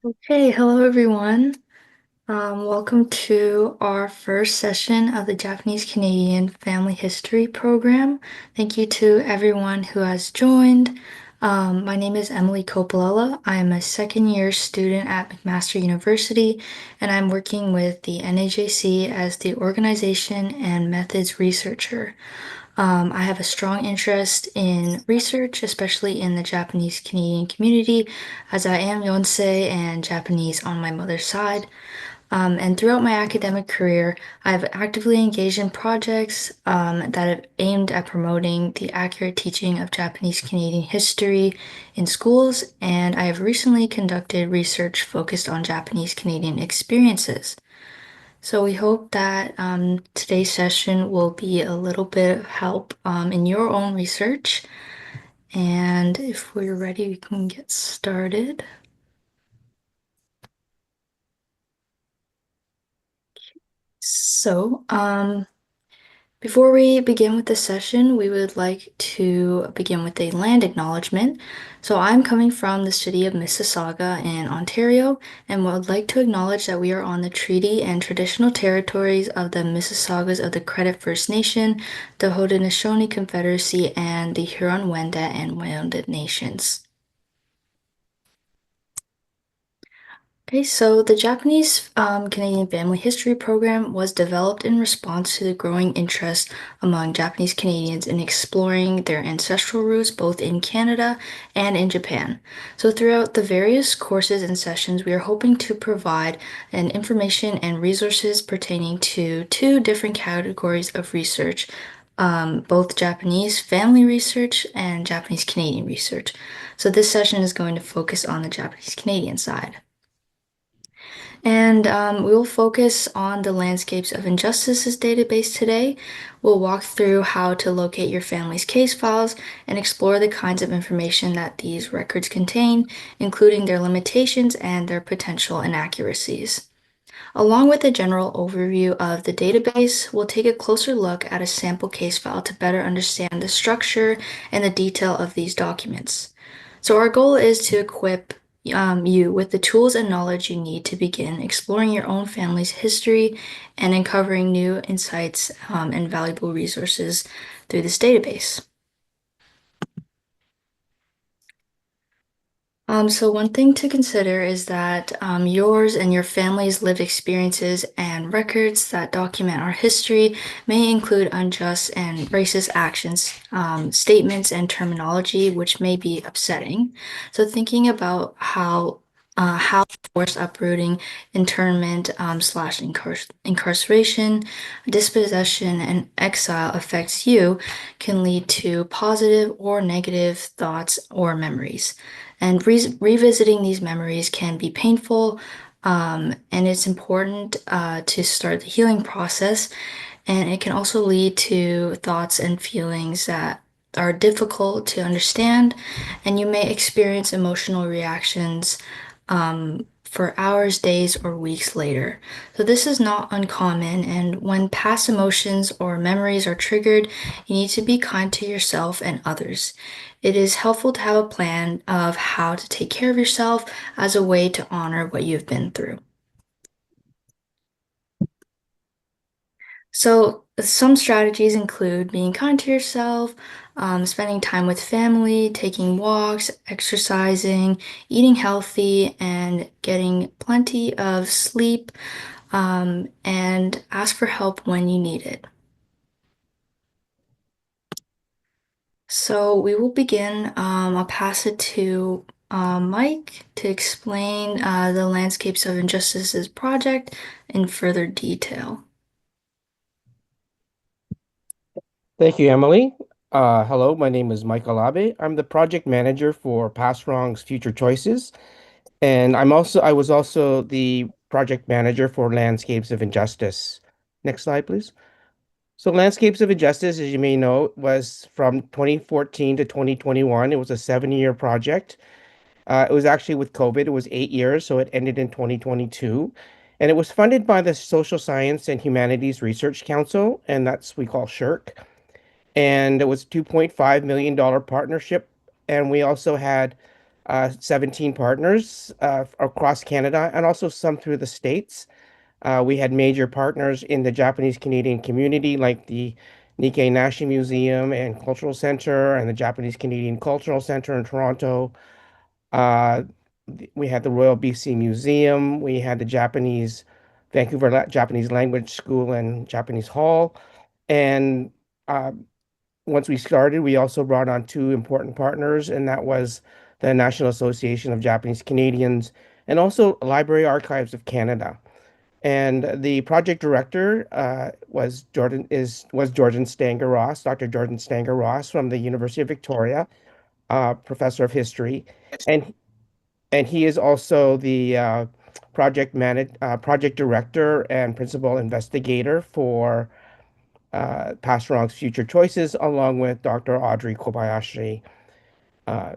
Okay, hello everyone. Welcome to our first session of the Japanese Canadian Family History program. Thank you to everyone who has joined. My name is Emily Copolella. I am a second year student at McMaster University, and I'm working with the NAJC as the Organization and Methods Researcher. I have a strong interest in research, especially in the Japanese Canadian community, as I am Yonsei and Japanese on my mother's side. And throughout my academic career, I've actively engaged in projects that have aimed at promoting the accurate teaching of Japanese Canadian history in schools, and I have recently conducted research focused on Japanese Canadian experiences. So we hope that today's session will be a little bit of help in your own research. And if we're ready, we can get started. So, before we begin with the session, we would like to begin with a land acknowledgement. So I'm coming from the city of Mississauga in Ontario and would like to acknowledge that we are on the treaty and traditional territories of the Mississaugas of the Credit First Nation, the Haudenosaunee Confederacy, and the Huron-Wendat and Wyandot Nations. Okay, so the Japanese Canadian Family History Program was developed in response to the growing interest among Japanese Canadians in exploring their ancestral roots both in Canada and in Japan. So throughout the various courses and sessions, we are hoping to provide an information and resources pertaining to two different categories of research, both Japanese family research and Japanese Canadian research. So this session is going to focus on the Japanese Canadian side. And we will focus on the Landscapes of Injustices database today. We'll walk through how to locate your family's case files and explore the kinds of information that these records contain, including their limitations and their potential inaccuracies. Along with a general overview of the database, we'll take a closer look at a sample case file to better understand the structure and the detail of these documents. So our goal is to equip you with the tools and knowledge you need to begin exploring your own family's history and uncovering new insights and valuable resources through this database. So one thing to consider is that yours and your family's lived experiences and records that document our history may include unjust and racist actions, statements, and terminology, which may be upsetting. So thinking about how forced uprooting, internment, slash incarceration, dispossession, and exile affects you can lead to positive or negative thoughts or memories. And revisiting these memories can be painful, and it's important to start the healing process. And it can also lead to thoughts and feelings that are difficult to understand, and you may experience emotional reactions for hours, days, or weeks later. So this is not uncommon, and when past emotions or memories are triggered, you need to be kind to yourself and others. It is helpful to have a plan of how to take care of yourself as a way to honor what you've been through. So, some strategies include being kind to yourself, spending time with family, taking walks, exercising, eating healthy, and getting plenty of sleep, and ask for help when you need it. So, we will begin. I'll pass it to Mike to explain the Landscapes of Injustices project in further detail. Thank you, Emily. Hello, my name is Michael Abe. I'm the project manager for Past Wrongs, Future Choices, and I was also the project manager for Landscapes of Injustice. Next slide, please. So Landscapes of Injustice, as you may know, was from 2014 to 2021. It was a 7-year project. It was actually with COVID. It was 8 years, so it ended in 2022. And it was funded by the Social Science and Humanities Research Council, and that's we call SHIRC, and it was $2.5 million partnership. And we also had 17 partners across Canada and also some through the States. We had major partners in the Japanese Canadian community, like the Nikkei Nashi Museum and Cultural Center and the Japanese Canadian Cultural Center in Toronto. Uh, we had the Royal BC Museum. We had the Japanese Language School and Japanese Hall. And uh, once we started, we also brought on two important partners, and that was the National Association of Japanese Canadians and also Library Archives of Canada. And the project director was Jordan Stanger Ross, Dr. Jordan Stanger Ross from the University of Victoria, professor of history, and and he is also the project director and principal investigator for Past Wrongs, Future Choices, along with Dr. Audrey Kobayashi. Uh,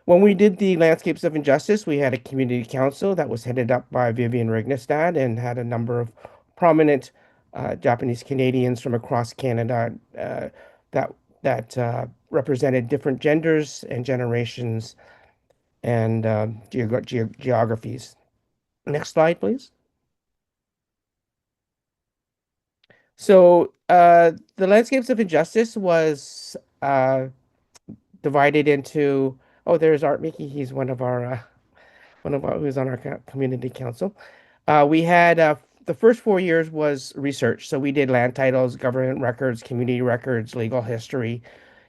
when we did the Landscapes of Injustice, we had a community council that was headed up by Vivian Rignestad and had a number of prominent Japanese Canadians from across Canada that represented different genders and generations and geographies. Next slide, please. So, the Landscapes of Injustice was divided into. Oh, there's Art Mickey. He's one of our who's on our community council. We had the first 4 years was research. So we did land titles, government records, community records, legal history,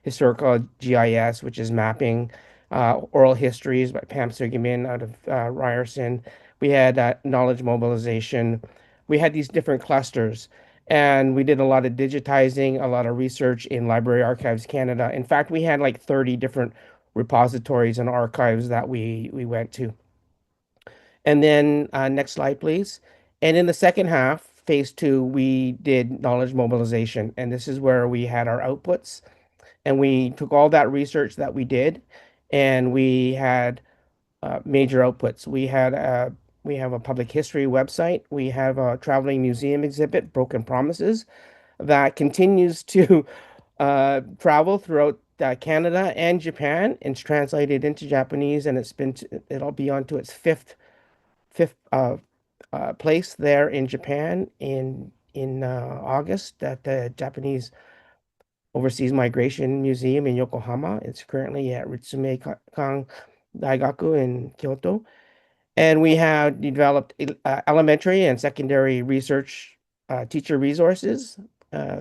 historical GIS, which is mapping, oral histories by Pam Sugerman out of Ryerson. We had knowledge mobilization. We had these different clusters. And we did a lot of digitizing, a lot of research in Library Archives Canada. In fact, we had like 30 different repositories and archives that we went to. And then next slide, please. And in the second half, phase two, we did knowledge mobilization. And this is where we had our outputs. And we took all that research that we did and we had major outputs. We have a public history website. We have a traveling museum exhibit, Broken Promises, that continues to travel throughout Canada and Japan. It's translated into Japanese and it'll be on to its fifth place there in Japan in August at the Japanese Overseas Migration Museum in Yokohama. It's currently at Ritsumeikan Daigaku in Kyoto. And we have developed elementary and secondary research teacher resources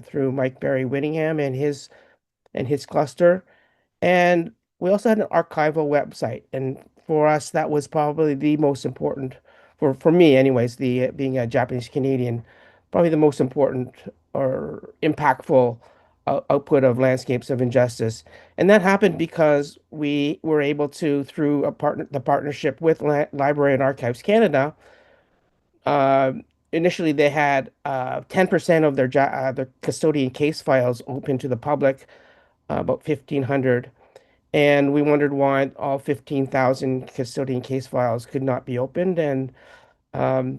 through Mike Barry Whittingham and his cluster. And we also had an archival website. And for us, that was probably the most important, for me anyways, the being a Japanese Canadian, probably the most important or impactful output of Landscapes of Injustice. And that happened because we were able to, through the partnership with Library and Archives Canada, uh, initially they had 10% of their custodian case files open to the public, about 1,500. And we wondered why all 15,000 custodian case files could not be opened, and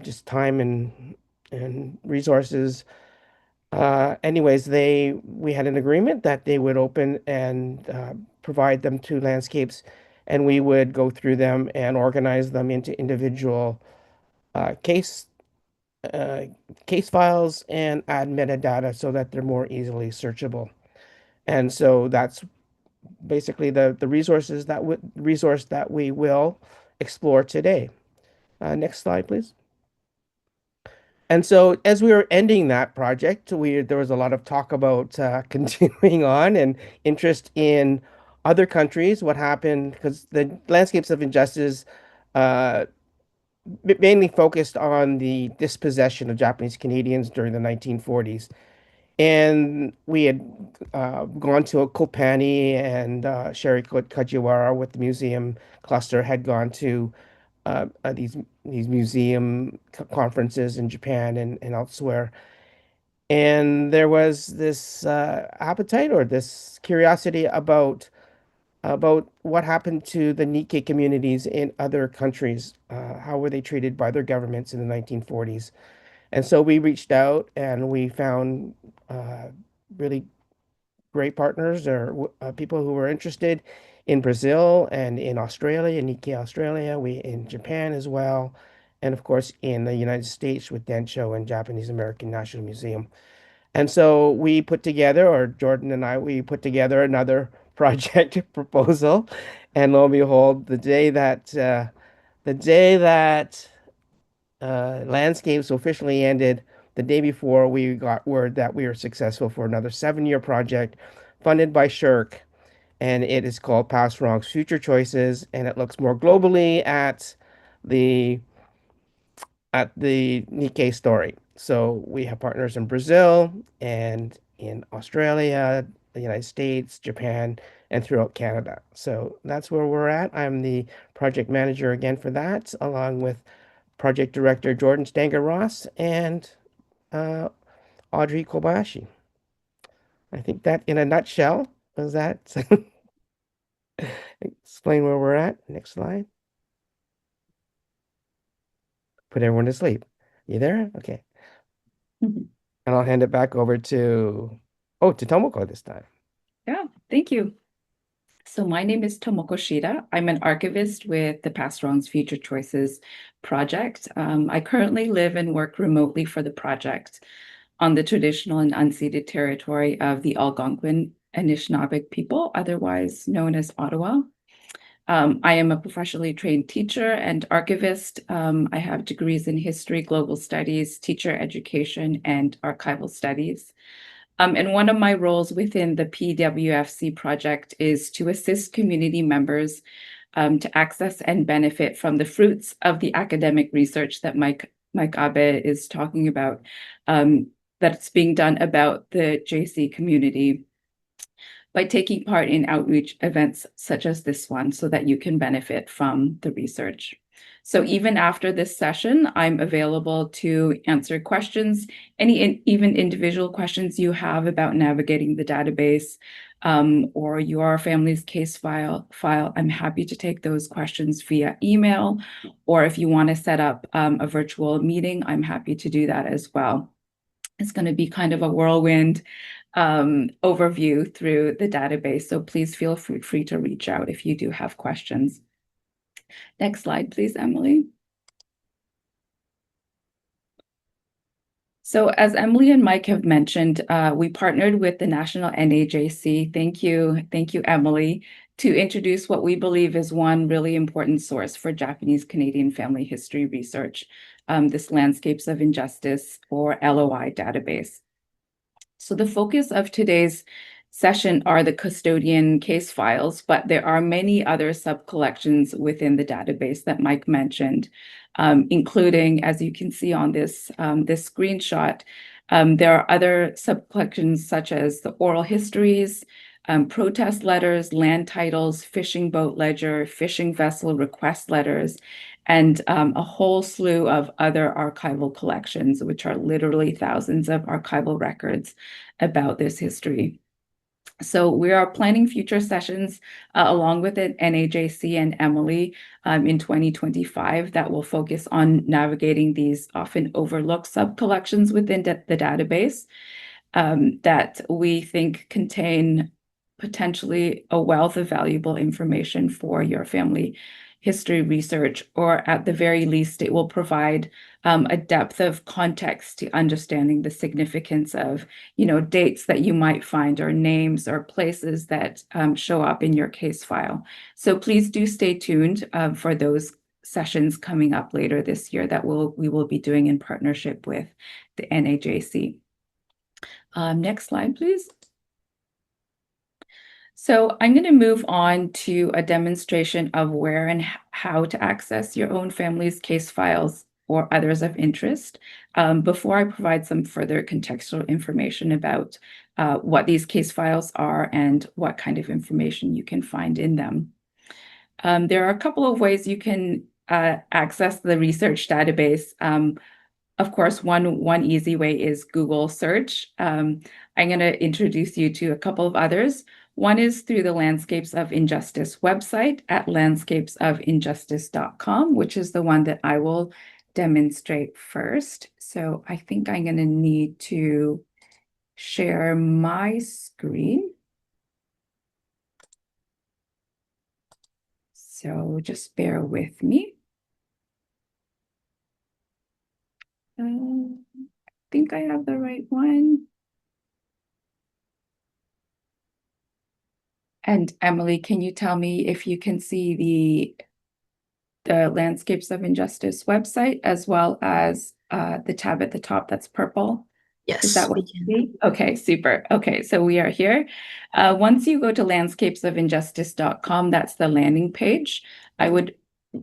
just time and resources. Anyways, we had an agreement that they would open and provide them to landscapes, and we would go through them and organize them into individual uh, case uh, case files and add metadata so that they're more easily searchable. And so that's basically the resource that we will explore today. Next slide, please. And so as we were ending that project, there was a lot of talk about continuing on and interest in other countries. What happened because the landscapes of injustice uh, mainly focused on the dispossession of Japanese Canadians during the 1940s. And we had gone to a Kopani and Sherry Kajiwara with the museum cluster had gone to these museum conferences in Japan and elsewhere. And there was this appetite or this curiosity about what happened to the Nikkei communities in other countries. How were they treated by their governments in the 1940s? And so we reached out and we found really great partners or people who were interested in Brazil and in Australia, in Nikkei, Australia, we in Japan as well, and of course in the United States with Densho and Japanese American National Museum. And so we put together, or Jordan and I, we put together another project proposal, and lo and behold, the day that landscapes officially ended, the day before, we got word that we were successful for another 7-year project funded by SHRC, and it is called Past Wrongs, Future Choices, and it looks more globally the the Nikkei story. So we have partners in Brazil and in Australia, the United States, Japan, and throughout Canada. So that's where we're at. I'm the project manager again for that, along with project director Jordan Stanger Ross and uh, Audrey Kobayashi. I think that in a nutshell, does that explain where we're at? Next slide. Put everyone to sleep. You there? Okay. Mhm. And I'll hand it back over to Tomoko this time. Yeah, thank you. So my name is Tomoko Shida. I'm an archivist with the Past Wrongs Future Choices project. I currently live and work remotely for the project on the traditional and unceded territory of the Algonquin Anishinaabe people, otherwise known as Ottawa. I am a professionally trained teacher and archivist. I have degrees in history, global studies, teacher education, and archival studies. And one of my roles within the PWFC project is to assist community members to access and benefit from the fruits of the academic research that Mike Abe is talking about, that's being done about the JC community by taking part in outreach events such as this one so that you can benefit from the research. So even after this session, I'm available to answer questions, even individual questions you have about navigating the database or your family's case file. I'm happy to take those questions via email, or if you want to set up a virtual meeting, I'm happy to do that as well. It's going to be kind of a whirlwind overview through the database. So please feel free to reach out if you do have questions. Next slide, please, Emily. So as Emily and Mike have mentioned, we partnered with the National NAJC. Thank you, Emily, to introduce what we believe is one really important source for Japanese Canadian family history research, this Landscapes of Injustice, or LOI database. So the focus of today's session are the custodian case files, but there are many other sub-collections within the database that Mike mentioned, including, as you can see on this screenshot, there are other sub-collections such as the oral histories, protest letters, land titles, fishing boat ledger, fishing vessel request letters, and a whole slew of other archival collections, which are literally thousands of archival records about this history. So we are planning future sessions along with it, NAJC and Emily in 2025 that will focus on navigating these often overlooked sub-collections within the database that we think contain potentially a wealth of valuable information for your family history research, or at the very least, it will provide a depth of context to understanding the significance of, dates that you might find, or names or places that show up in your case file. So please do stay tuned for those sessions coming up later this year that we will be doing in partnership with the NAJC. Next slide, please. So I'm going to move on to a demonstration of where and how to access your own family's case files or others of interest before I provide some further contextual information about what these case files are and what kind of information you can find in them. There are a couple of ways you can access the research database. Of course, one easy way is Google search. I'm going to introduce you to a couple of others. One is through the Landscapes of Injustice website at landscapesofinjustice.com, which is the one that I will demonstrate first. So I think I'm going to need to share my screen. So just bear with me. I think I have the right one. And Emily, can you tell me if you can see the Landscapes of Injustice website, as well as the tab at the top that's purple? Is that Yes, what we you can. see? Okay, super. Okay, so we are here. Once you go to landscapesofinjustice.com, that's the landing page. I would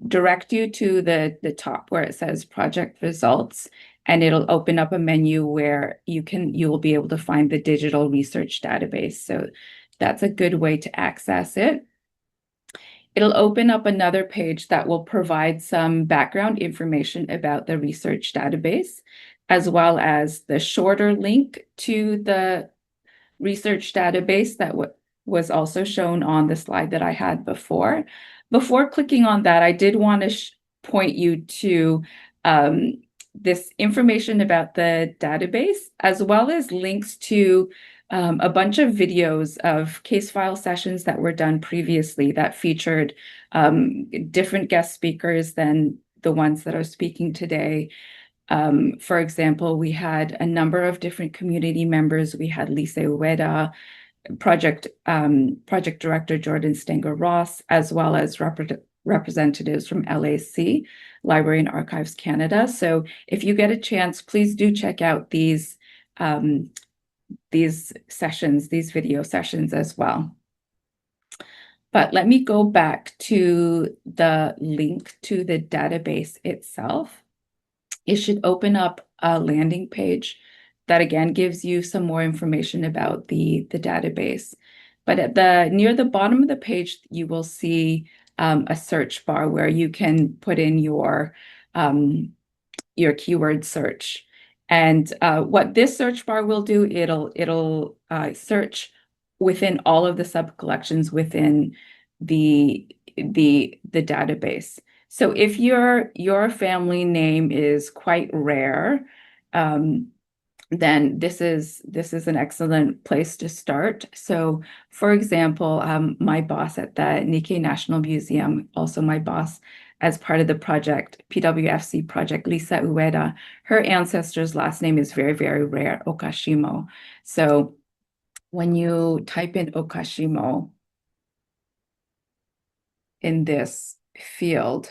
direct you to the top where it says project results, and it'll open up a menu where you will be able to find the digital research database. So that's a good way to access it. It'll open up another page that will provide some background information about the research database, as well as the shorter link to the research database that was also shown on the slide that I had before. Before clicking on that, I did want to point you to this information about the database, as well as links to a bunch of videos of case file sessions that were done previously that featured different guest speakers than the ones that are speaking today. For example, we had a number of different community members. We had Lisa Ueda, project director Jordan Stenger-Ross, as well as representatives from LAC, Library and Archives Canada. So if you get a chance, please do check out these sessions, these video sessions as well. But let me go back to the link to the database itself. It should open up a landing page that again gives you some more information about the database. But at near the bottom of the page, you will see a search bar where you can put in your keyword search. And what this search bar will do, it'll search within all of the sub-collections within the database. So if your family name is quite rare, then this is an excellent place to start. So, for example, my boss at the Nikkei National Museum, also my boss as part of the project, PWFC project, Lisa Ueda, her ancestor's last name is very, very rare, Okashimo. So when you type in Okashimo in this field,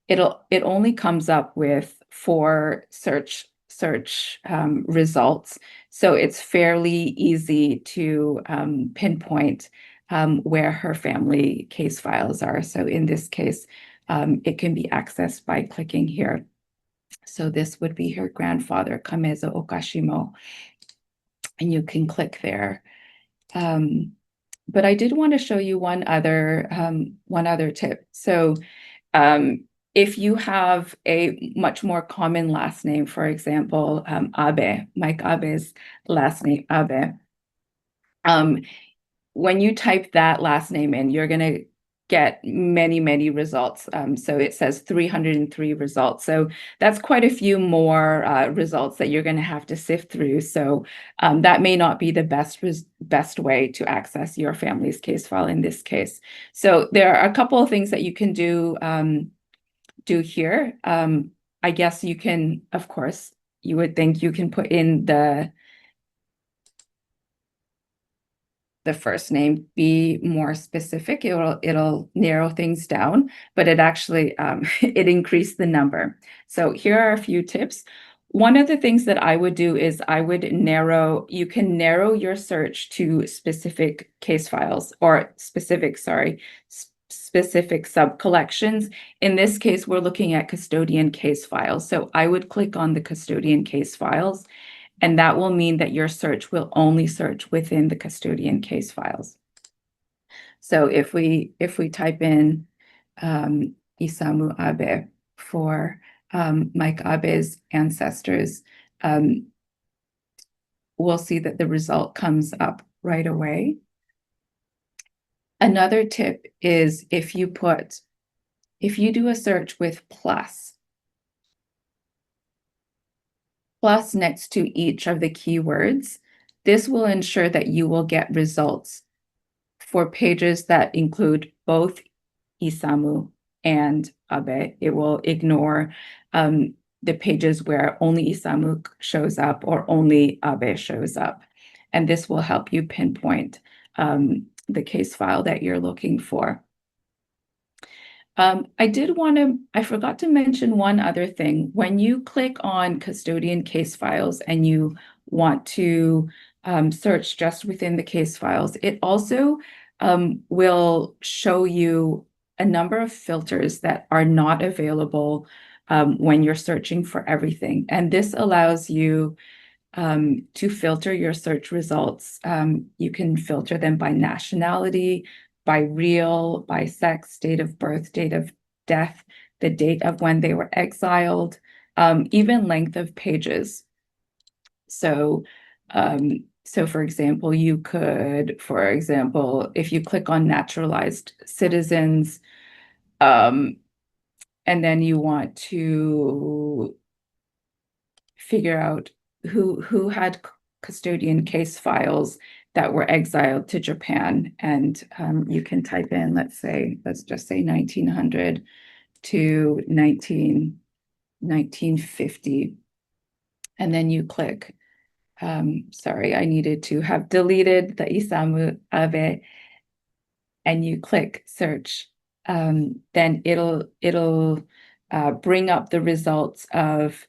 it only comes up with 4 search results. So it's fairly easy to pinpoint where her family case files are. So in this case, it can be accessed by clicking here. So this would be her grandfather, Kamezo Okashimo, and you can click there. But I did want to show you one other tip. So if you have a much more common last name, for example, Abe, Mike Abe's last name, Abe, when you type that last name in, you're going to get many, many results. So it says 303 results. So that's quite a few more results that you're going to have to sift through. So that may not be the best way to access your family's case file in this case. So there are a couple of things that you can do here. I guess you can, of course, you would think you can put in the first name, be more specific. It'll narrow things down, but it actually it increased the number. So here are a few tips. One of the things that I would do is you can narrow your search to specific case files or specific sub-collections. In this case, we're looking at custodian case files. So I would click on the custodian case files, and that will mean that your search will only search within the custodian case files. So if we type in Isamu Abe for Mike Abe's ancestors, we'll see that the result comes up right away. Another tip is if you do a search with plus next to each of the keywords, this will ensure that you will get results for pages that include both Isamu and Abe. It will ignore the pages where only Isamu shows up or only Abe shows up. And this will help you pinpoint the case file that you're looking for. I forgot to mention one other thing. When you click on custodian case files and you want to search just within the case files, it also will show you a number of filters that are not available when you're searching for everything. And this allows you to filter your search results. You can filter them by nationality, by real, by sex, date of birth, date of death, the date of when they were exiled, even length of pages. So, for example, you could, if you click on naturalized citizens, and then you want to figure out who had custodian case files that were exiled to Japan, and you can type in, let's just say 1900 to 1950, and then you click. Sorry, I needed to have deleted the Isamu Abe, and you click search. Then it'll bring up the results of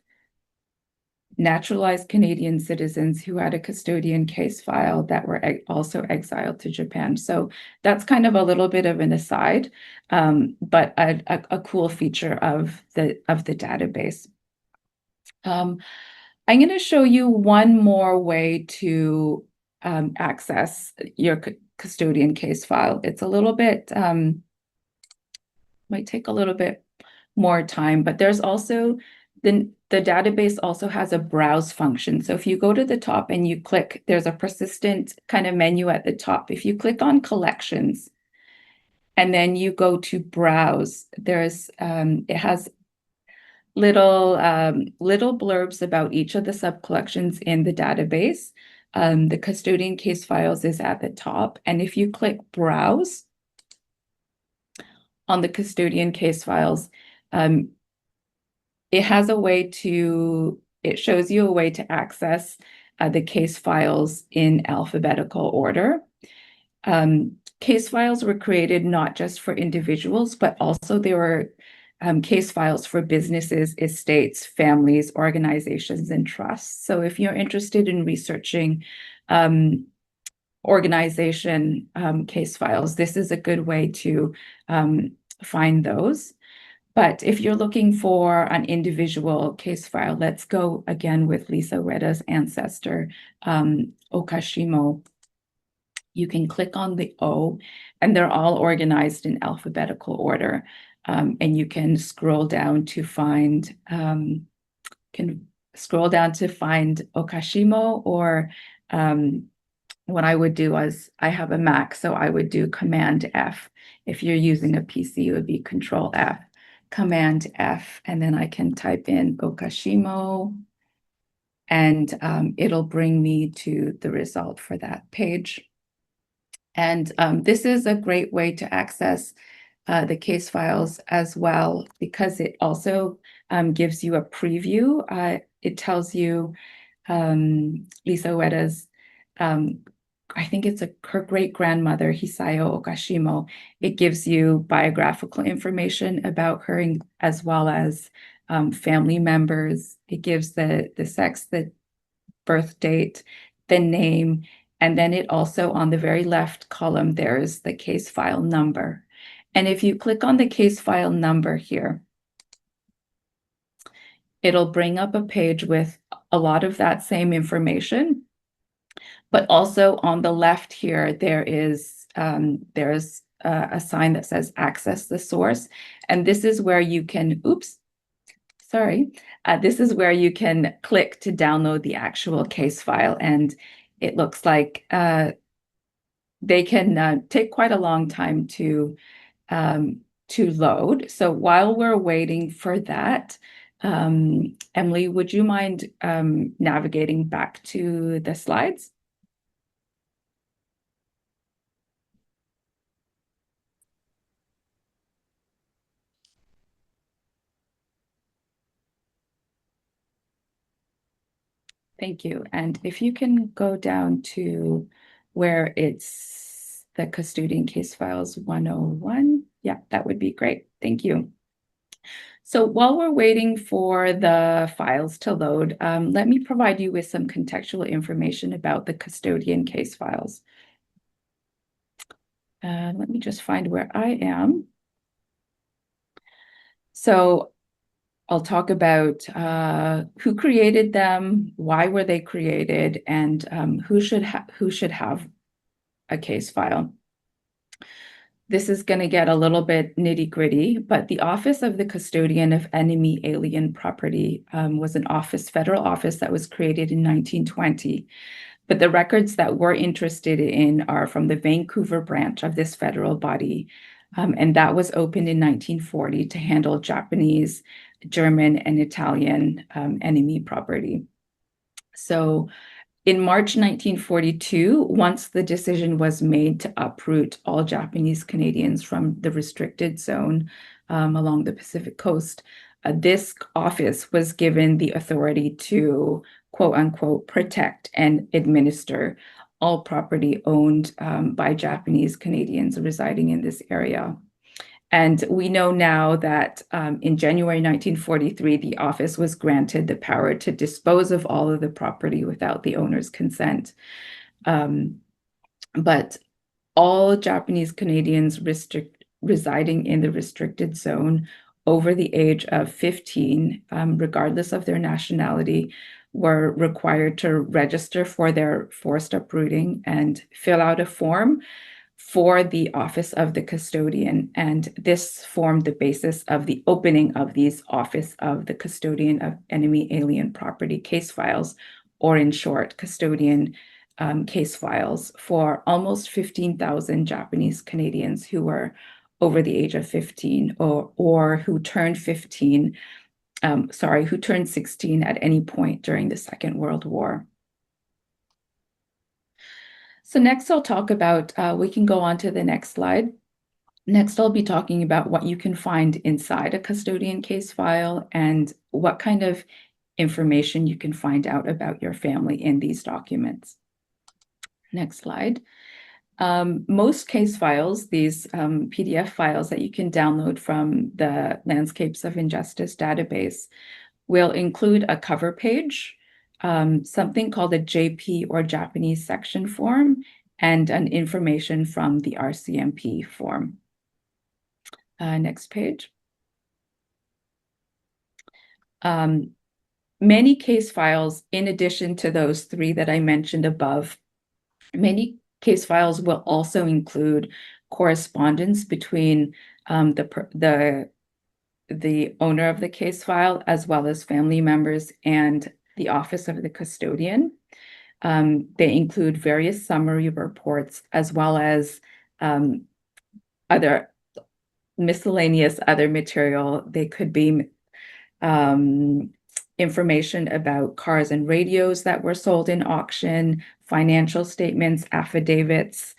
naturalized Canadian citizens who had a custodian case file that were also exiled to Japan. So that's kind of a little bit of an aside, but a cool feature of the database. I'm going to show you one more way to access your custodian case file. It's a little bit, might take a little bit more time, but there's also the database also has a browse function. So if you go to the top and you click, there's a persistent kind of menu at the top. If you click on collections and then you go to browse, there's it has little blurbs about each of the subcollections in the database. The custodian case files is at the top. And if you click browse on the custodian case files, it shows you a way to access the case files in alphabetical order. Case files were created not just for individuals, but also there were case files for businesses, estates, families, organizations, and trusts. So if you're interested in researching organization case files, this is a good way to find those. But if you're looking for an individual case file, let's go again with Lisa Ueda's ancestor, Okashimo. You can click on the O, and they're all organized in alphabetical order. And you can scroll down to find Okashimo, or what I would do is, I have a Mac, so I would do Command F. If you're using a PC, it would be Control F. Command F, and then I can type in Okashimo, and it'll bring me to the result for that page. And this is a great way to access the case files as well, because it also gives you a preview. It tells you Lisa Ueda's, I think it's her great-grandmother, Hisayo Okashimo. It gives you biographical information about her, as well as family members. It gives the sex, the birth date, the name, and then it also, on the very left column, there is the case file number. And if you click on the case file number here, it'll bring up a page with a lot of that same information. But also on the left here, there's a sign that says access the source. And this is where you can, this is where you can click to download the actual case file. And it looks like they can take quite a long time to load. So while we're waiting for that, Emily, would you mind navigating back to the slides? Thank you. And if you can go down to where it's the custodian case files 101, yeah, that would be great. Thank you. So while we're waiting for the files to load, let me provide you with some contextual information about the custodian case files. Let me just find where I am. So I'll talk about who created them, why were they created, and who should have a case file. This is going to get a little bit nitty-gritty, but the Office of the Custodian of Enemy Alien Property was an federal office that was created in 1920. But the records that we're interested in are from the Vancouver branch of this federal body. And that was opened in 1940 to handle Japanese, German, and Italian enemy property. So in March 1942, once the decision was made to uproot all Japanese Canadians from the restricted zone along the Pacific coast, this office was given the authority to, quote unquote, protect and administer all property owned by Japanese Canadians residing in this area. And we know now that in January 1943, the office was granted the power to dispose of all of the property without the owner's consent. But all Japanese Canadians residing in the restricted zone over the age of 15, regardless of their nationality, were required to register for their forced uprooting and fill out a form for the Office of the Custodian. And this formed the basis of the opening of these Office of the Custodian of Enemy Alien Property case files, or in short, custodian case files for almost 15,000 Japanese Canadians who were over the age of 15 or who turned 15, who turned 16 at any point during the Second World War. So next I'll talk about, we can go on to the next slide. Next, I'll be talking about what you can find inside a custodian case file and what kind of information you can find out about your family in these documents. Next slide. Most case files, these PDF files that you can download from the Landscapes of Injustice database, will include a cover page, something called a JP or Japanese section form, and an information from the RCMP form. Next page. Many case files, in addition to those three that I mentioned above, many case files will also include correspondence between the owner of the case file, as well as family members and the Office of the Custodian. They include various summary reports, as well as other miscellaneous other material. They could be information about cars and radios that were sold in auction, financial statements, affidavits.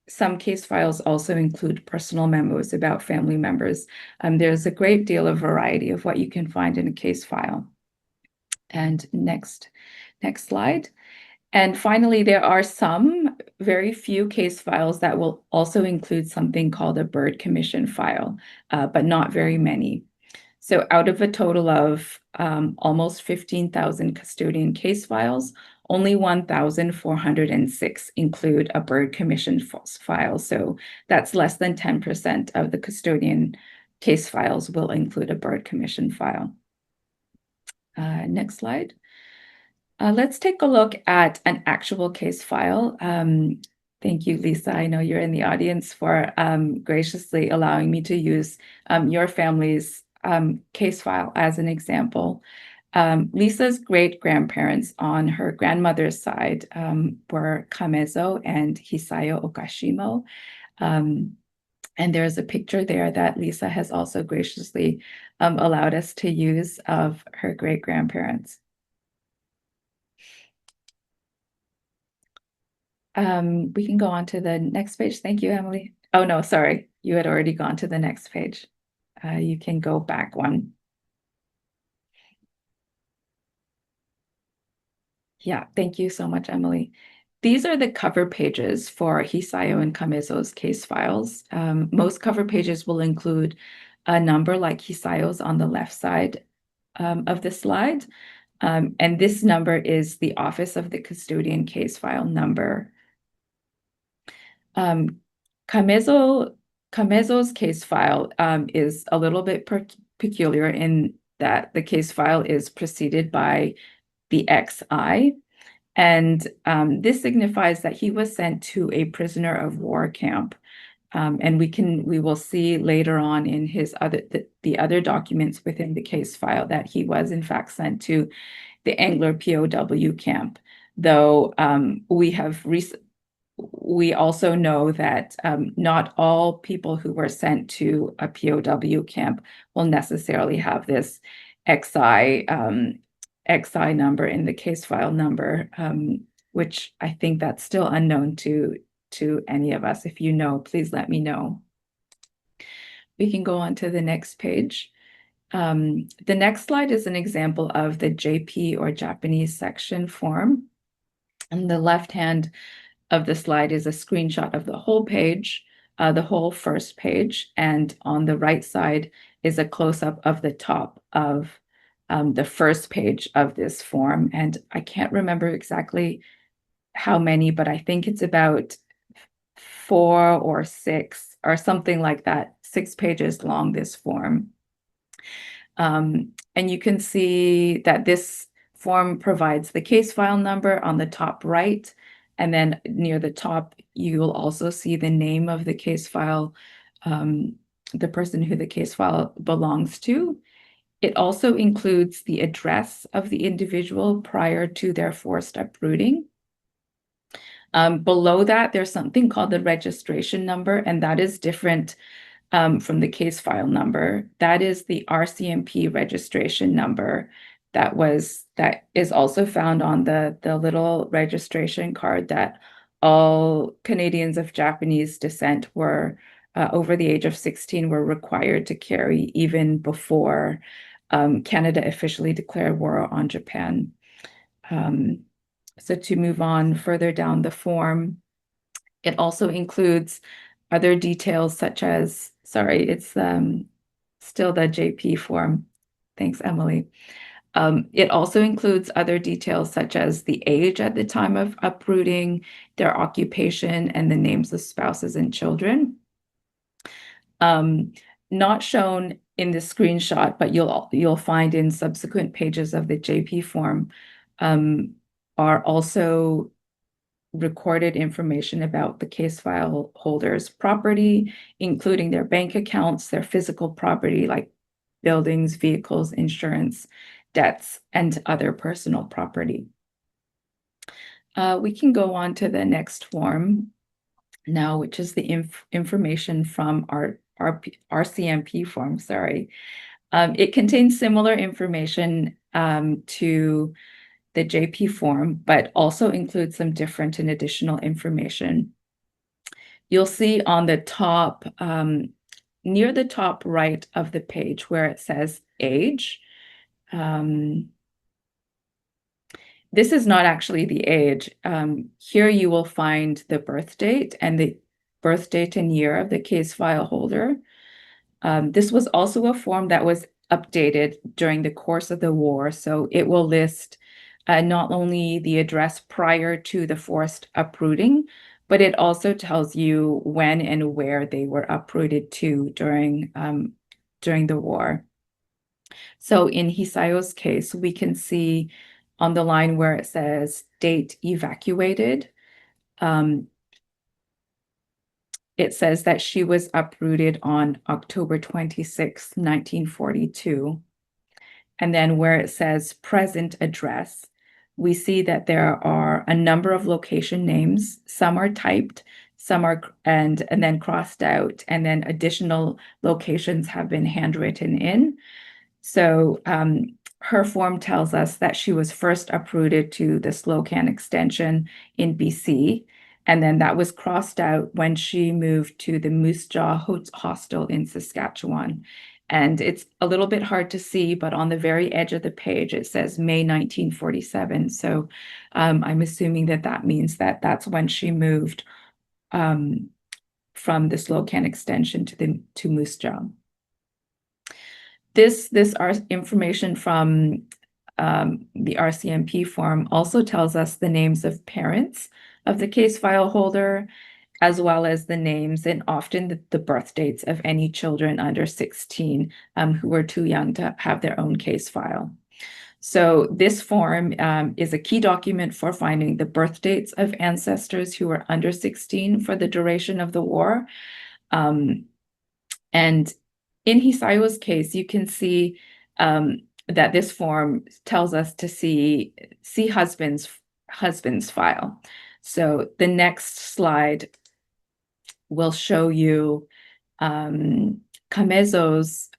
Some case files also include personal memos about family members. There's a great deal of variety of what you can find in a case file. And next slide. And finally, there are some very few case files that will also include something called a bird commission file, but not very many. So out of a total of almost 15,000 custodian case files, only 1,406 include a bird commission file. So that's less than 10% of the custodian case files will include a bird commission file. Next slide. Let's take a look at an actual case file. Thank you, Lisa. I know you're in the audience for graciously allowing me to use your family's case file as an example. Lisa's great-grandparents on her grandmother's side were Kamezo and Hisayo Okashimo. And there's a picture there that Lisa has also graciously allowed us to use of her great-grandparents. We can go on to the next page. Thank you, Emily. Oh, no, sorry. You had already gone to the next page. You can go back one. Yeah, thank you so much, Emily. These are the cover pages for Hisayo and Kamezo's case files. Most cover pages will include a number like Hisayo's on the left side of the slide. And this number is the Office of the Custodian case file number. Kamezo's case file is a little bit peculiar in that the case file is preceded by the XI. And this signifies that he was sent to a prisoner of war camp. And we will see later on in his the other documents within the case file that he was in fact sent to the Angler POW camp. Though we also know that not all people who were sent to a POW camp will necessarily have this XI number in the case file number, which I think that's still unknown to any of us. If you know, please let me know. We can go on to the next page. The next slide is an example of the JP or Japanese section form. On the left hand of the slide is a screenshot of the whole page, the whole first page, and on the right side is a close-up of the top of the first page of this form. And I can't remember exactly how many, but I think it's about 4 or 6 or something like that, 6 pages long, this form. And you can see that this form provides the case file number on the top right, and then near the top, you will also see the name of the case file, the person who the case file belongs to. It also includes the address of the individual prior to their forced uprooting. Below that, there's something called the registration number, and that is different from the case file number. That is the RCMP registration number that is also found on the little registration card that all Canadians of Japanese descent were over the age of 16 were required to carry even before Canada officially declared war on Japan. So to move on further down the form, it also includes other details such as, sorry, it's still the JP form. Thanks, Emily. It also includes other details such as the age at the time of uprooting, their occupation, and the names of spouses and children. Not shown in the screenshot, but you'll find in subsequent pages of the JP form are also recorded information about the case file holder's property, including their bank accounts, their physical property like buildings, vehicles, insurance, debts, and other personal property. We can go on to the next form now, which is the information from our RCMP form, sorry. It contains similar information to the JP form, but also includes some different and additional information. You'll see on the top, near the top right of the page where it says age. This is not actually the age. Here you will find the birth date and the birth date and year of the case file holder. This was also a form that was updated during the course of the war, so it will list not only the address prior to the forced uprooting, but it also tells you when and where they were uprooted to during the war. So in Hisayo's case, we can see on the line where it says date evacuated, it says that she was uprooted on October 26, 1942. And then where it says present address, we see that there are a number of location names. Some are typed, some are and then crossed out, and then additional locations have been handwritten in. So her form tells us that she was first uprooted to the Slocan extension in BC, and then that was crossed out when she moved to the Moose Jaw Hostel in Saskatchewan. And it's a little bit hard to see, but on the very edge of the page, it says May 1947. So I'm assuming that means that that's when she moved from the Slocan extension to Moose Jaw. This information from the RCMP form also tells us the names of parents of the case file holder, as well as the names and often the birth dates of any children under 16 who were too young to have their own case file. So this form is a key document for finding the birth dates of ancestors who were under 16 for the duration of the war. And in Hisayo's case, you can see that this form tells us to see husband's file. So the next slide will show you Kamezo's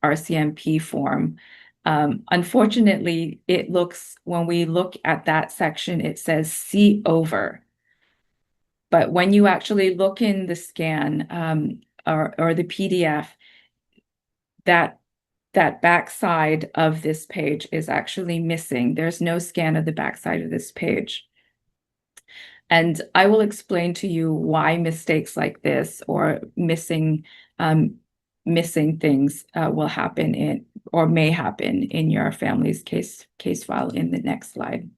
RCMP form. Unfortunately, when we look at that section, it says see over. But when you actually look in the scan or the PDF, that backside of this page is actually missing. There's no scan of the backside of this page. And I will explain to you why mistakes like this or missing things will happen or may happen in your family's case file in the next slide.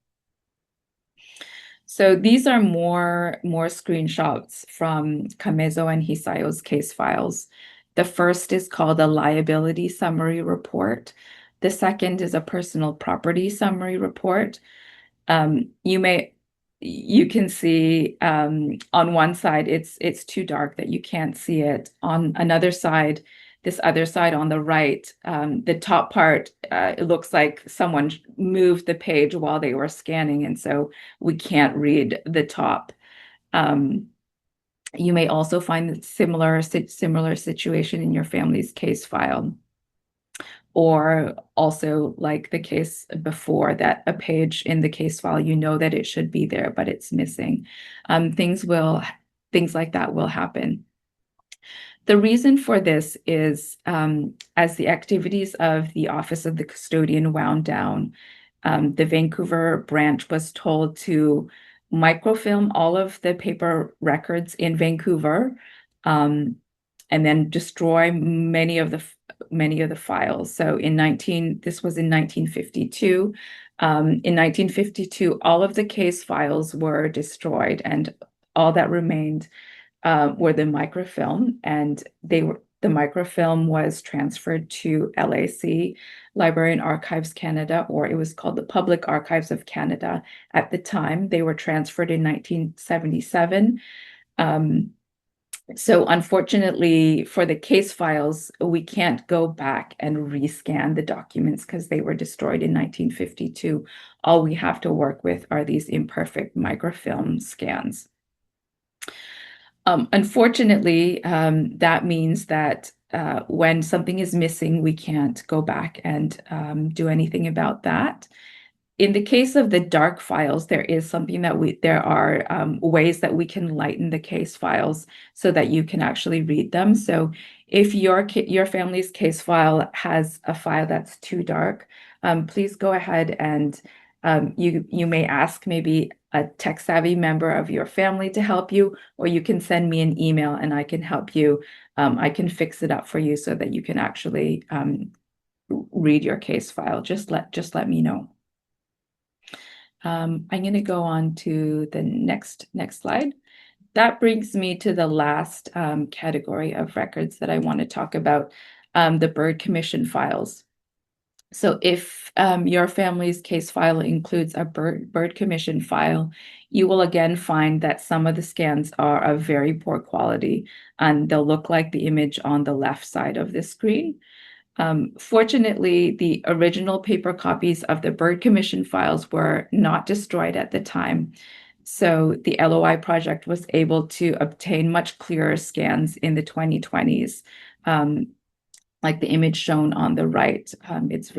So these are more screenshots from Kamezo and Hisayo's case files. The first is called a liability summary report. The second is a personal property summary report. You can see on one side it's too dark that you can't see it. On another side, this other side on the right, the top part, it looks like someone moved the page while they were scanning, and so we can't read the top. You may also find a similar situation in your family's case file. Or also like the case before, that a page in the case file, you know that it should be there, but it's missing. Things like that will happen. The reason for this is as the activities of the Office of the Custodian wound down, the Vancouver branch was told to microfilm all of the paper records in Vancouver, and then destroy many of the files. So this was in 1952. In 1952, all of the case files were destroyed, and all that remained were the microfilm, and the microfilm was transferred to LAC, Library and Archives Canada, or it was called the Public Archives of Canada at the time. They were transferred in 1977. So unfortunately, for the case files, we can't go back and rescan the documents because they were destroyed in 1952. All we have to work with are these imperfect microfilm scans. Unfortunately, that means that when something is missing, we can't go back and do anything about that. In the case of the dark files, there is something there are ways that we can lighten the case files so that you can actually read them. So if your family's case file has a file that's too dark, please go ahead and you may ask maybe a tech-savvy member of your family to help you, or you can send me an email and I can help you. I can fix it up for you so that you can actually read your case file. Just let me know. I'm going to go on to the next slide. That brings me to the last category of records that I want to talk about, the Bird Commission files. So if your family's case file includes a Bird Commission file, you will again find that some of the scans are of very poor quality, and they'll look like the image on the left side of the screen. Fortunately, the original paper copies of the Bird Commission files were not destroyed at the time. So the LOI project was able to obtain much clearer scans in the 2020s. Like the image shown on the right, it's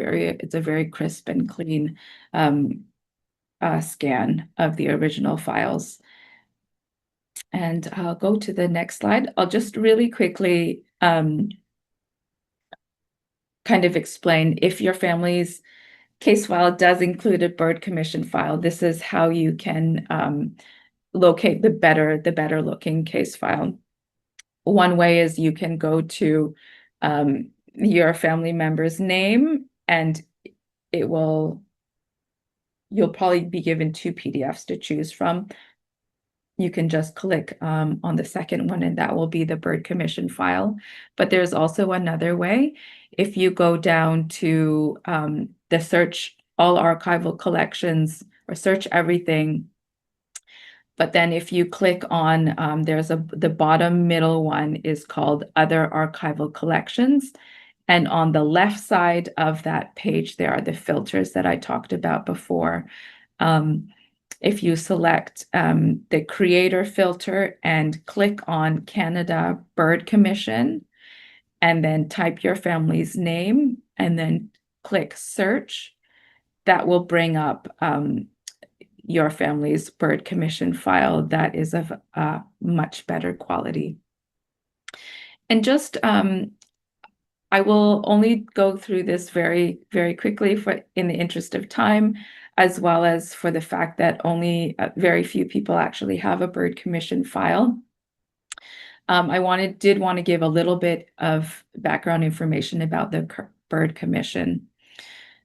a very crisp and clean scan of the original files. And I'll go to the next slide. I'll just really quickly kind of explain if your family's case file does include a bird commission file, this is how you can locate the better looking case file. One way is you can go to your family member's name, and you'll probably be given two PDFs to choose from. You can just click on the second one, and that will be the bird commission file. But there's also another way. If you go down to the search all archival collections or search everything, but then if you click on, the bottom middle one is called Other Archival Collections. And on the left side of that page, there are the filters that I talked about before. If you select the creator filter and click on Canada Bird Commission, and then type your family's name, and then click search, that will bring up your family's bird commission file that is of much better quality. And just I will only go through this very, very quickly in the interest of time, as well as for the fact that only very few people actually have a bird commission file. I did want to give a little bit of background information about the bird commission.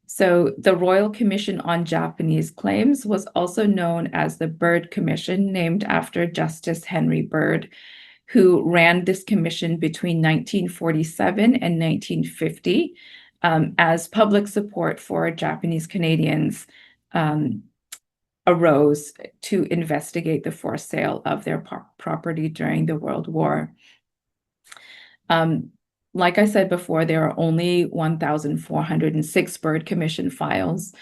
So the Royal Commission on Japanese Claims was also known as the Byrd Commission, named after Justice Henry Byrd, who ran this commission between 1947 and 1950 as public support for Japanese Canadians arose to investigate the forced sale of their property during the World War. Like I said before, there are only 1,406 bird commission files.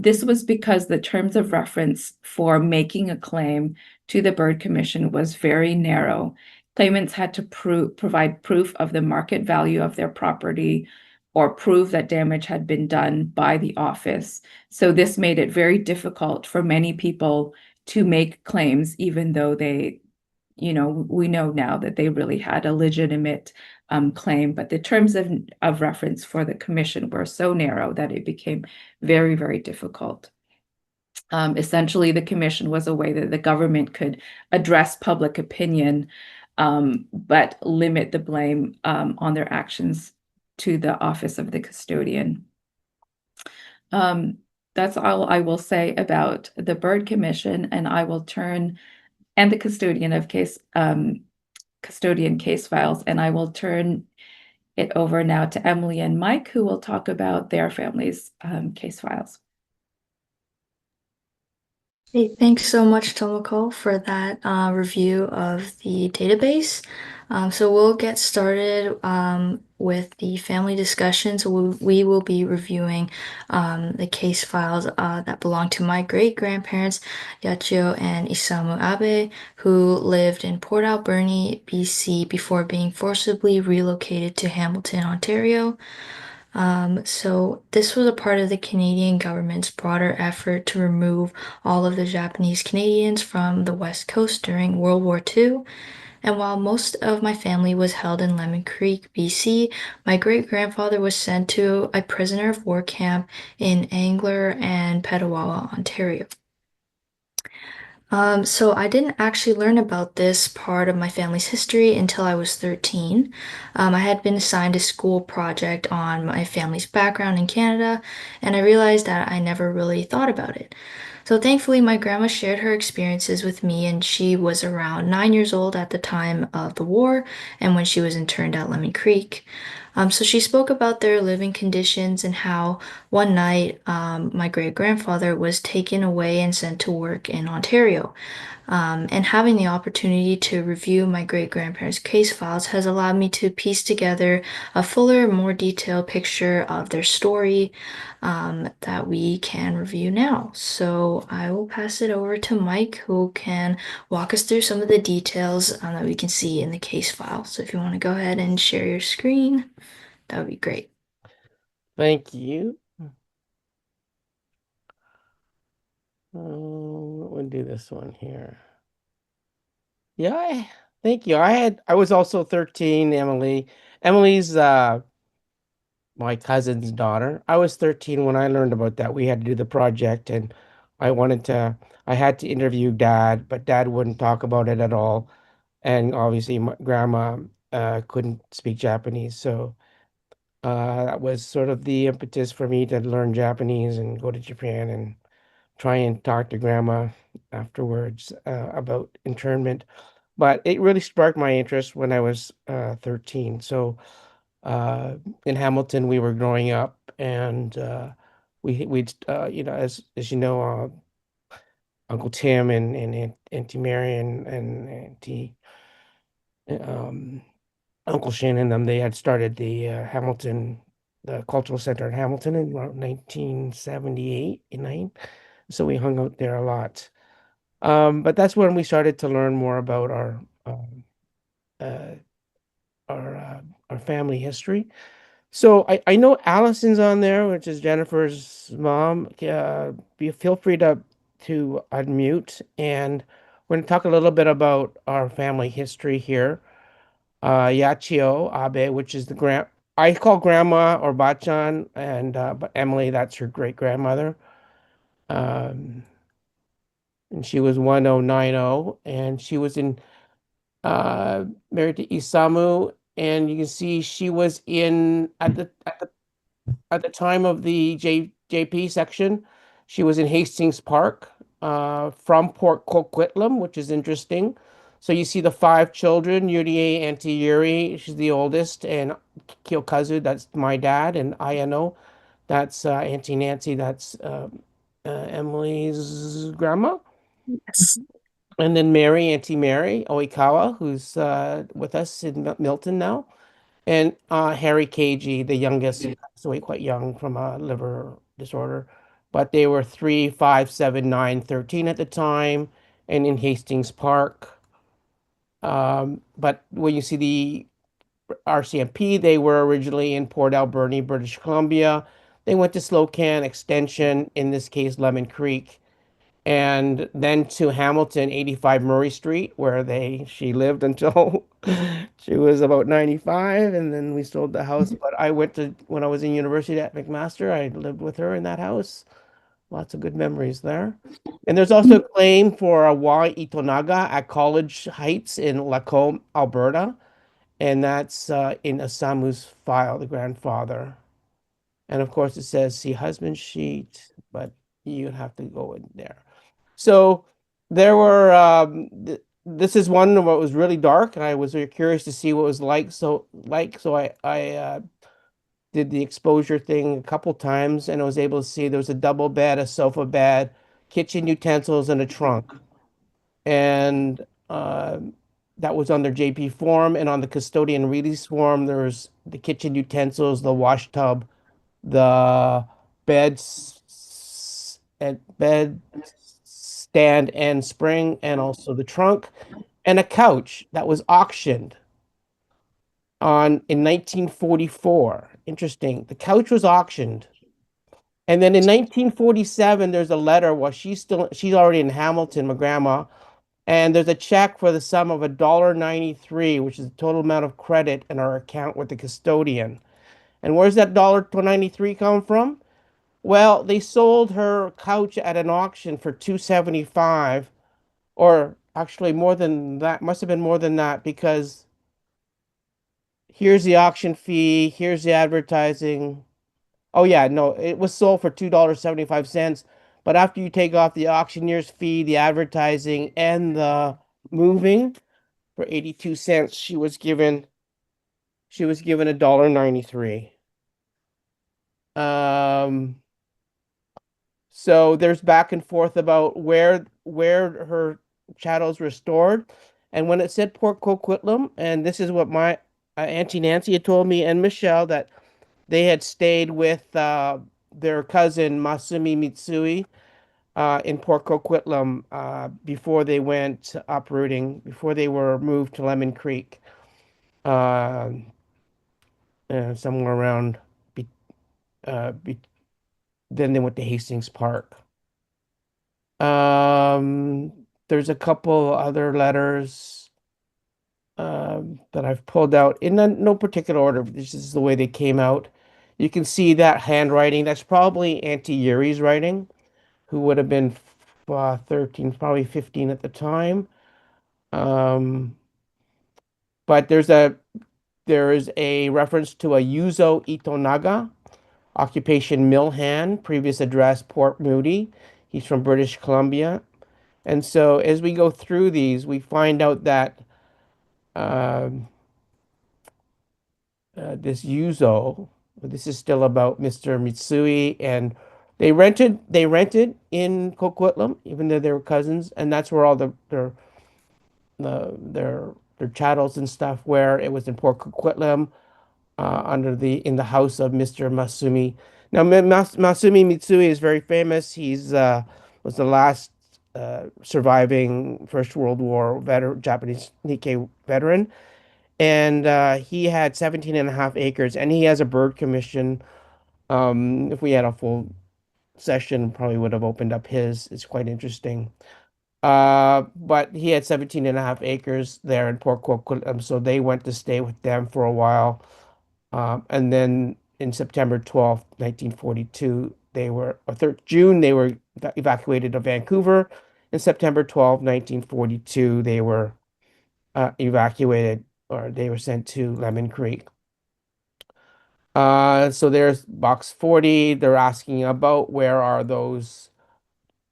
This was because the terms of reference for making a claim to the bird commission was very narrow. Claimants had to provide proof of the market value of their property or prove that damage had been done by the office. So this made it very difficult for many people to make claims, even though we know now that they really had a legitimate claim, but the terms of reference for the commission were so narrow that it became very, very difficult. Essentially, the commission was a way that the government could address public opinion, but limit the blame on their actions to the office of the custodian. That's all I will say about the Byrd Commission, and I will turn, and the custodian case files, and I will turn it over now to Emily and Mike, who will talk about their family's case files. Hey, thanks so much, Tomoko, for that review of the database. So we'll get started with the family discussion. So we will be reviewing the case files that belong to my great-grandparents, Yachio and Isamu Abe, who lived in Port Alberni, BC, before being forcibly relocated to Hamilton, Ontario. So this was a part of the Canadian government's broader effort to remove all of the Japanese Canadians from the West Coast during World War II. And while most of my family was held in Lemon Creek, BC, my great-grandfather was sent to a prisoner of war camp in Angler and Petawawa, Ontario. So I didn't actually learn about this part of my family's history until I was 13. I had been assigned a school project on my family's background in Canada, and I realized that I never really thought about it. So thankfully, my grandma shared her experiences with me, and she was around 9 years old at the time of the war and when she was interned at Lemon Creek. So she spoke about their living conditions and how one night my great-grandfather was taken away and sent to work in Ontario. And having the opportunity to review my great-grandparents' case files has allowed me to piece together a fuller, more detailed picture of their story that we can review now. So I will pass it over to Mike, who can walk us through some of the details that we can see in the case file. So if you want to go ahead and share your screen, that would be great. Thank you. We'll do this one here. Yeah, thank you. I was also 13, Emily. Emily's my cousin's daughter. I was 13 when I learned about that. We had to do the project, and I wanted to, I had to interview dad, but dad wouldn't talk about it at all. And obviously, my grandma couldn't speak Japanese. So that was sort of the impetus for me to learn Japanese and go to Japan and try and talk to grandma afterwards about internment. But it really sparked my interest when I was 13. So uh, in Hamilton, we were growing up, and we'd as you know, Uncle Tim and Auntie Mary and Auntie um, Uncle Shane and them, they had started the Hamilton, the Cultural Center in Hamilton in around 1978 and 9. So we hung out there a lot. But that's when we started to learn more about uh, our uh, our family history. So I know Allison's on there, which is Jennifer's mom. Feel free to unmute, and we're going to talk a little bit about our family history here. Yachio Abe, which is the I call grandma or Bachan, and but Emily, that's her great grandmother. Um, and she was 1090, and she was in married to Isamu, and you can see she was in at the time of the JP section, she was in Hastings Park from Port Coquitlam, which is interesting. So you see the five children, Yurie, Auntie Yuri, she's the oldest, and Kiyokazu, that's my dad, and Ayano, that's Auntie Nancy, that's Emily's grandma. Yes. And then Mary, Auntie Mary Oikawa, who's with us in Milton now. And Harry KG, the youngest, he passed away quite young from a liver disorder. But they were 3, 5, 7, 9, 13 at the time, and in Hastings Park. But when you see the RCMP, they were originally in Port Alberni, British Columbia. They went to Slocan Extension, in this case, Lemon Creek, and then to Hamilton, 85 Murray Street, where she lived until she was about 95, and then we sold the house. But I went to when I was in university at McMaster, I lived with her in that house. Lots of good memories there. And there's also a claim for a Y Itonaga at College Heights in Lacombe, Alberta, and that's in Osamu's file, the grandfather. And of course, it says see husband sheet, but you have to go in there. So there were this is one that was really dark, and I was very curious to see what it was like. So I did the exposure thing a couple times, and I was able to see there was a double bed, a sofa bed, kitchen utensils, and a trunk. And that was on their JP form, and on the custodian release form, there's the kitchen utensils, the wash tub, the bed stand and spring, and also the trunk, and a couch that was auctioned on in 1944. Interesting. The couch was auctioned. And then in 1947, there's a letter while she's already in Hamilton, my grandma, and there's a check for the sum of $1.93, which is the total amount of credit in our account with the custodian. And where's that $1.93 come from? Well, they sold her couch at an auction for 275, or actually more than that, must have been more than that, because here's the auction fee, here's the advertising. Oh yeah, no, it was sold for $2.75, but after you take off the auctioneer's fee, the advertising, and the moving for 82 cents, she was given $1.93. Um So there's back and forth about where her chattels were stored. And when it said Port Coquitlam, and this is what my Auntie Nancy had told me and Michelle, that they had stayed with their cousin Masumi Mitsui in Port Coquitlam before they went uprooting, before they were moved to Lemon Creek, uh, somewhere around. Be, be, then they went to Hastings Park. There's a couple other letters that I've pulled out in no particular order. This is the way they came out. You can see that handwriting. That's probably Auntie Yuri's writing, who would have been 13, probably 15 at the time. Um, but there is a reference to a Yuzo Itonaga, occupation mill hand, previous address Port Moody. He's from British Columbia. And so as we go through these, we find out that um this Yuzo, this is still about Mr. Mitsui, and they rented in Coquitlam, even though they were cousins, and that's where all their chattels and stuff where it was in Port Coquitlam, in the house of Mr. Masumi. Now, Masumi Mitsui is very famous. He's was the last surviving First World War veteran, Japanese Nikkei veteran, and he had 17 and a half acres, and he has a bird commission. If we had a full session, probably would have opened up his. It's quite interesting. But he had 17 and a half acres there in Port Coquitlam, so they went to stay with them for a while. And then in September 12th, 1942, or 3rd June, they were evacuated to Vancouver. In September 12th, 1942, they were evacuated, or they were sent to Lemon Creek. So there's box 40. They're asking about where are those,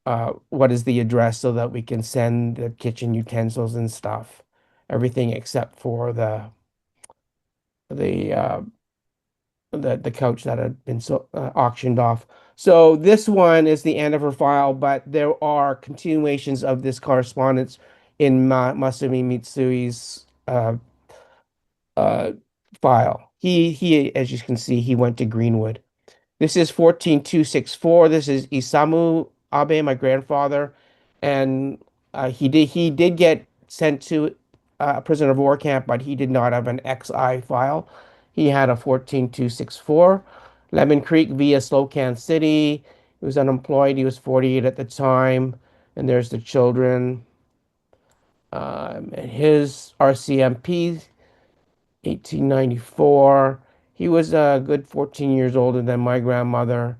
what is the address so that we can send the kitchen utensils and stuff. Everything except for the uh, the couch that had been auctioned off. So this one is the end of her file, but there are continuations of this correspondence in Masumi Mitsui's uh, file. As you can see, he went to Greenwood. This is 14264. This is Isamu Abe, my grandfather, and he did get sent to a prisoner of war camp, but he did not have an XI file. He had a 14264. Lemon Creek via Slocan City. He was unemployed. He was 48 at the time. And there's the children. And his RCMP 1894. He was a good 14 years older than my grandmother.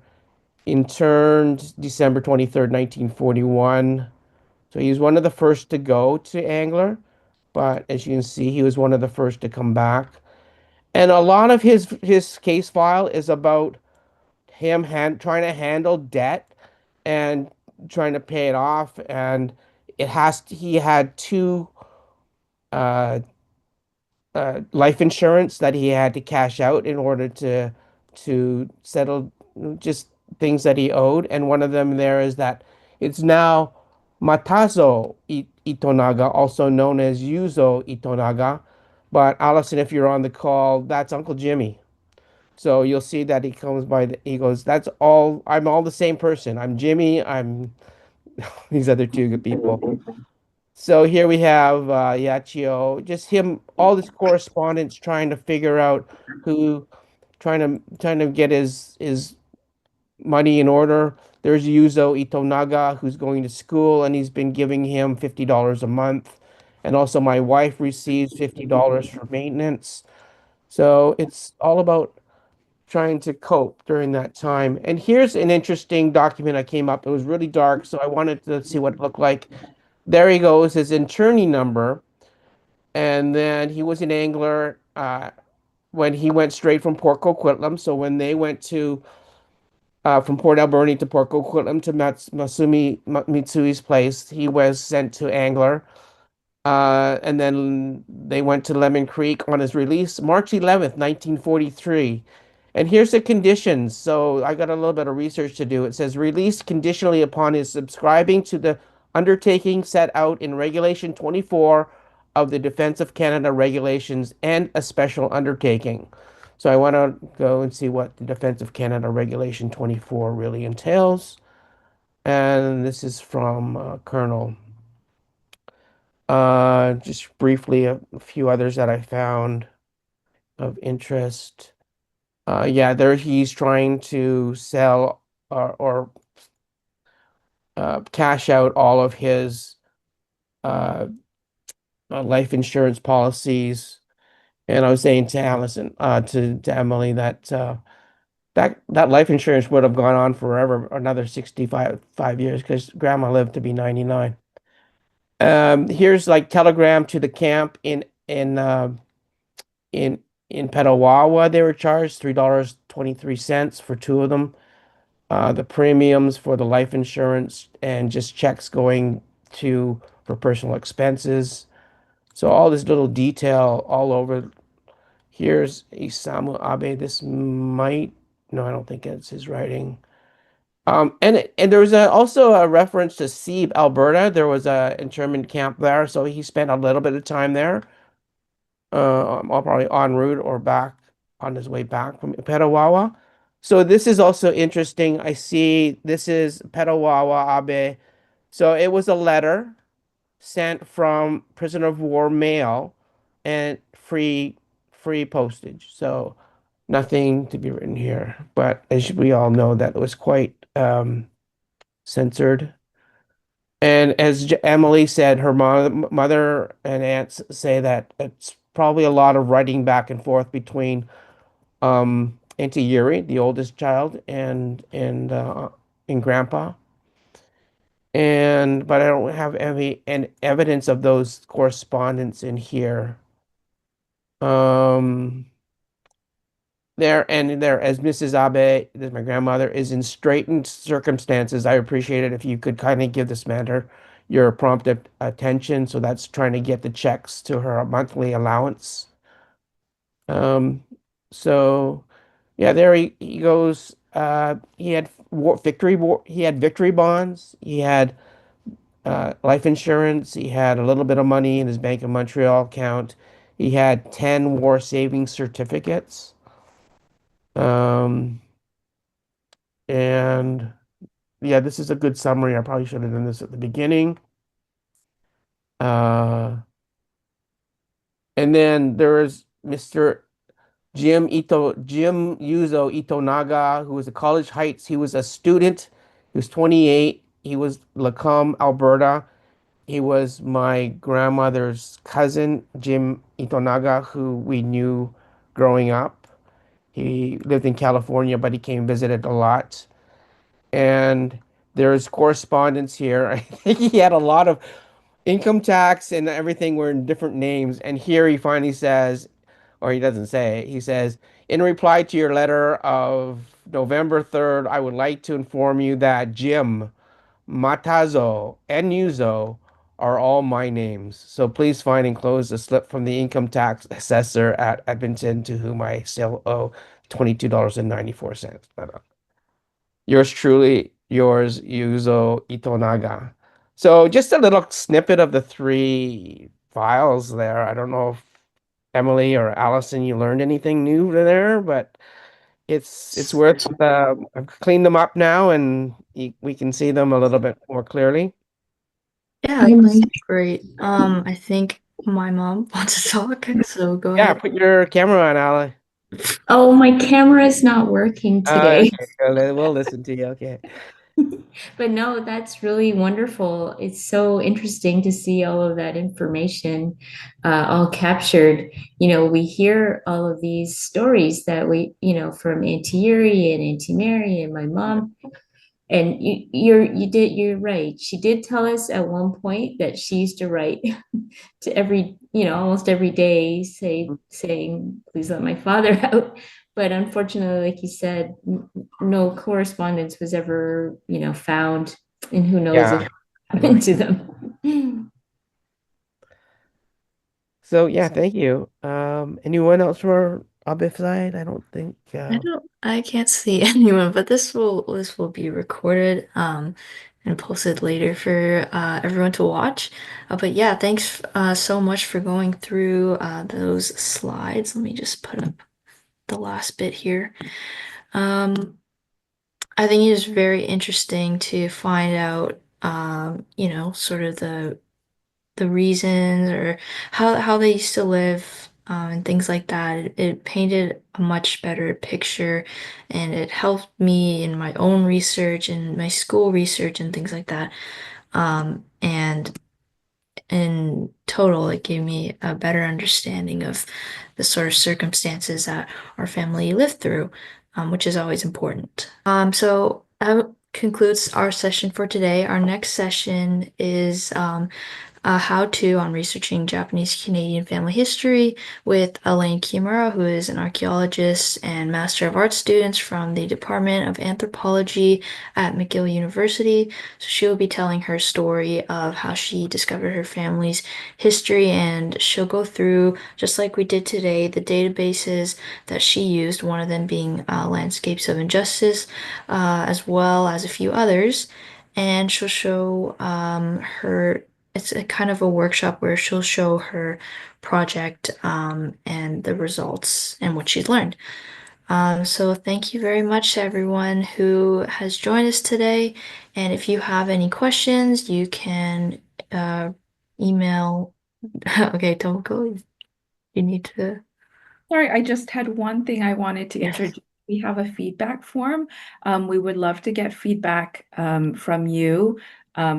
Interned December 23rd, 1941. So he was one of the first to go to Angler, but as you can see, he was one of the first to come back. And a lot of his case file is about him trying to handle debt and trying to pay it off. And he had two uh, life insurance that he had to cash out in order to settle just things that he owed. And one of them there is that it's now Matazo Itonaga, also known as Yuzo Itonaga. But Allison, if you're on the call, that's Uncle Jimmy. So you'll see that he goes, that's all, I'm all the same person. I'm Jimmy, I'm these other two good people. So here we have Yachio, just him, all this correspondence trying to figure out who, trying to get his money in order. There's Yuzo Itonaga who's going to school and he's been giving him $50 a month. And also my wife receives $50 for maintenance. So it's all about trying to cope during that time. And here's an interesting document I came up. It was really dark, so I wanted to see what it looked like. There he goes, his attorney number. And then he was an angler when he went straight from Port Coquitlam. So when they went to from Port Alberni to Port Coquitlam to Masumi Mitsui's place, he was sent to Angler. And then they went to Lemon Creek on his release, March 11th, 1943. And here's the conditions. So I got a little bit of research to do. It says released conditionally upon his subscribing to the undertaking set out in Regulation 24 of the Defense of Canada Regulations and a special undertaking. So I want to go and see what the Defense of Canada Regulation 24 really entails. And this is from Colonel. Just briefly, a few others that I found of interest. Yeah, there he's trying to sell or cash out all of his uh, life insurance policies. And I was saying to Allison, to Emily that that life insurance would have gone on forever, another 65 years, because grandma lived to be 99. Here's like telegram to the camp in in Petawawa. They were charged $3.23 for two of them. The premiums for the life insurance and just checks going to for personal expenses. So all this little detail all over. Here's Isamu Abe. This might, no, I don't think it's his writing. And there was also a reference to Seeb, Alberta. There was a internment camp there, so he spent a little bit of time there. Probably en route or back on his way back from Petawawa. So this is also interesting. I see this is Petawawa Abe. So it was a letter sent from prisoner of war mail and free postage. So nothing to be written here. But as we all know, that was quite censored. And as Emily said, her mother and aunts say that it's probably a lot of writing back and forth between Auntie Yuri, the oldest child, and Grandpa. And but I don't have any and evidence of those correspondence in here. Um, there, as Mrs. Abe, as my grandmother, is in straitened circumstances. I appreciate it if you could kind of give this matter your prompt attention. So that's trying to get the checks to her monthly allowance. Um, so yeah, there he goes. He had he had victory bonds. He had life insurance. He had a little bit of money in his Bank of Montreal account. He had 10 war savings certificates. Um, and yeah, this is a good summary. I probably should have done this at the beginning. Uh, and then there is Mr. Jim Yuzo Itonaga, who was at College Heights. He was a student. He was 28. He was Lacombe, Alberta. He was my grandmother's cousin, Jim Itonaga, who we knew growing up. He lived in California, but he came visited a lot. And there's correspondence here. I think he had a lot of income tax and everything were in different names. And here he finally says, or he doesn't say, he says, in reply to your letter of November 3rd, I would like to inform you that Jim, Matazo, and Yuzo are all my names. So please find enclosed a slip from the income tax assessor at Edmonton to whom I still owe $22.94. Yours truly, yours, Yuzo Itonaga. So just a little snippet of the three files there. I don't know if Emily or Allison, you learned anything new there, but it's worth. I've cleaned them up now, and we can see them a little bit more clearly. Yeah, that's great. I think my mom wants to talk, so go Yeah, ahead. put your camera on, Ali. Oh, my camera is not working today. Okay, we'll listen to you. Okay. But no, that's really wonderful. It's so interesting to see all of that information all captured. We hear all of these stories that from Auntie Yuri and Auntie Mary and my mom. And you're right. She did tell us at one point that she used to write to almost every day saying, please let my father out. But unfortunately, like you said, no correspondence was ever, found, and who knows Yeah. what happened to them. So yeah, thank you. Anyone else from our Abif side? I don't think. I can't see anyone, but this will be recorded and posted later for everyone to watch. But yeah, thanks so much for going through those slides. Let me just put up the last bit here. I think it is very interesting to find out sort of the reasons or how they used to live and things like that. It painted a much better picture and it helped me in my own research and my school research and things like that. And in total, it gave me a better understanding of the sort of circumstances that our family lived through. which is always important. So that concludes our session for today. Our next session is a how-to on researching Japanese Canadian family history with Elaine Kimura, who is an archaeologist and Master of Arts students from the Department of Anthropology at McGill University. So she will be telling her story of how she discovered her family's history, and she'll go through, just like we did today, the databases that she used, one of them being Landscapes of Injustice, as well as a few others. And she'll show her it's a kind of a workshop where she'll show her project and the results and what she's learned. So thank you very much to everyone who has joined us today. And if you have any questions, you can email. Okay, Tomoko, you need to. Sorry, I just had one thing I wanted to Yes. introduce. We have a feedback form. We would love to get feedback from you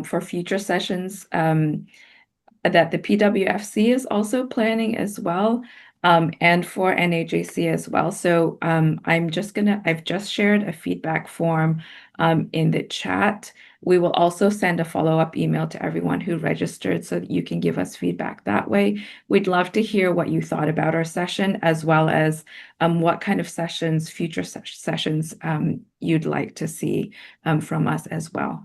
for future sessions that the PWFC is also planning as well, and for NAJC as well. So I've just shared a feedback form in the chat. We will also send a follow-up email to everyone who registered so that you can give us feedback that way. We'd love to hear what you thought about our session, as well as what kind of sessions, future sessions you'd like to see from us as well.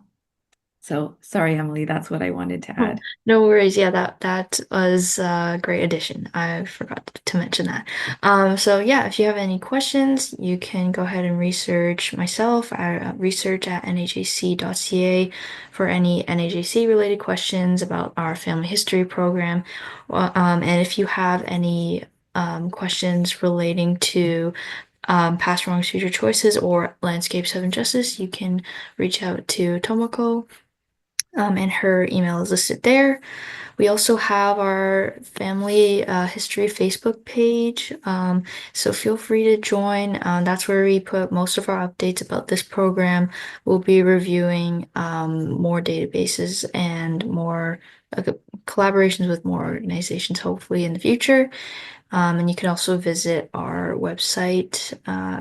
So sorry, Emily, that's what I wanted to add. No worries. Yeah, that was a great addition. I forgot to mention that. So yeah, if you have any questions, you can go ahead and research myself at research at najc.ca for any NAJC related questions about our family history program. And if you have any questions relating to past wrongs, future choices, or landscapes of injustice, you can reach out to Tomoko. And her email is listed there. We also have our family history Facebook page, so feel free to join. That's where we put most of our updates about this program. We'll be reviewing more databases and more collaborations with more organizations, hopefully in the future. And you can also visit our website,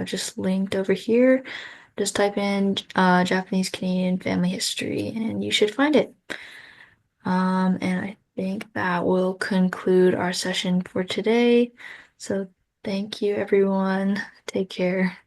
just linked over here. Just type in Japanese Canadian family history and you should find it. And I think that will conclude our session for today. So thank you, everyone. Take care.